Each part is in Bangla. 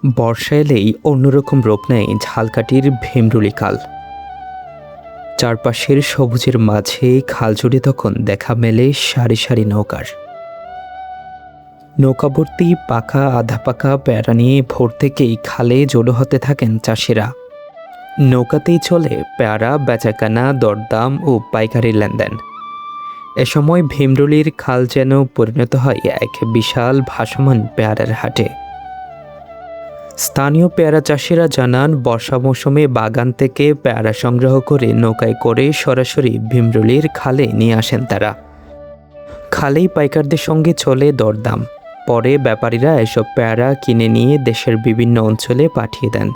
বর্ষা এলেই অন্যরকম রূপ নেয় ঝালকাঠির ভীমরুলি খাল। চারপাশের সবুজের মাঝে খাল জুড়ে তখন দেখা মেলে সারি সারি নৌকার। নৌকাভর্তি পাকা আধা পাকা পেয়ারা নিয়ে ভোর থেকেই খালে জড়ো হতে থাকেন চাষিরা। নৌকাতেই চলে পেয়ারা বেচাকেনা, দরদাম ও পাইকারি লেনদেন। এ সময় ভীমরুলির খাল যেন পরিণত হয় এক বিশাল ভাসমান পেয়ারার হাটে। স্থানীয় পেয়ারা চাষিরা জানান, বর্ষা মৌসুমে বাগান থেকে পেয়ারা সংগ্রহ করে নৌকায় করে সরাসরি ভীমরুলির খালে নিয়ে আসেন তারা। খালেই পাইকারদের সঙ্গে চলে দরদাম। পরে ব্যাপারীরা এসব পেয়ারা কিনে নিয়ে দেশের বিভিন্ন অঞ্চলে পাঠিয়ে দেন।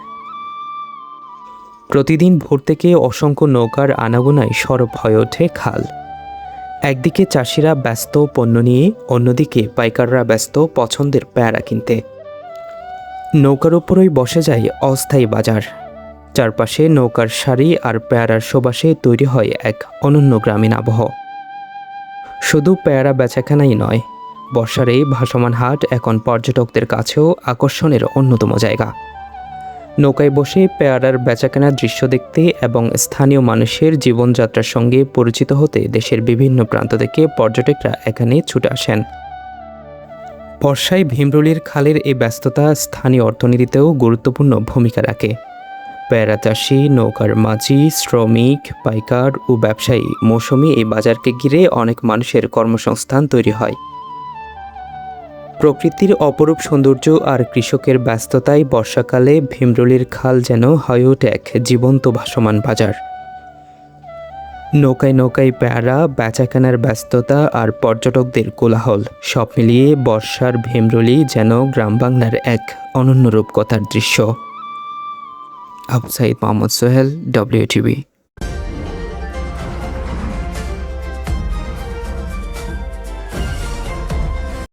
প্রতিদিন ভোর থেকে অসংখ্য নৌকার আনাগোনায় সরব হয়ে ওঠে খাল। একদিকে চাষিরা ব্যস্ত পণ্য নিয়ে, অন্যদিকে পাইকাররা ব্যস্ত পছন্দের পেয়ারা কিনতে। নৌকার উপরই বসে যায় অস্থায়ী বাজার। চারপাশে নৌকার সারি আর পেয়ারার সুবাসে তৈরি হয় এক অনন্য গ্রামীণ আবহ। শুধু পেয়ারা বেচাকেনাই নয়, বর্ষার এই ভাসমান হাট এখন পর্যটকদের কাছেও আকর্ষণের অন্যতম জায়গা। নৌকায় বসে পেয়ারার বেচাকেনার দৃশ্য দেখতে এবং স্থানীয় মানুষের জীবনযাত্রার সঙ্গে পরিচিত হতে দেশের বিভিন্ন প্রান্ত থেকে পর্যটকরা এখানে ছুটে আসেন। বর্ষায় ভীমরুলির খালের এই ব্যস্ততা স্থানীয় অর্থনীতিতেও গুরুত্বপূর্ণ ভূমিকা রাখে। পেয়ারা চাষি, নৌকার মাঝি, শ্রমিক, পাইকার ও ব্যবসায়ী মৌসুমি এই বাজারকে ঘিরে অনেক মানুষের কর্মসংস্থান তৈরি হয়। প্রকৃতির অপরূপ সৌন্দর্য আর কৃষকের ব্যস্ততায় বর্ষাকালে ভীমরুলির খাল যেন হয়ে ওঠে এক জীবন্ত ভাসমান বাজার। নৌকায় নৌকায় পেয়ারা, বেচাকেনার ব্যস্ততা আর পর্যটকদের কোলাহল সব মিলিয়ে বর্ষার ভীমরুলি যেন গ্রাম বাংলার এক অনন্য রূপকথার দৃশ্য। আবু সাইদ মোহাম্মদ সোহেল, WATV।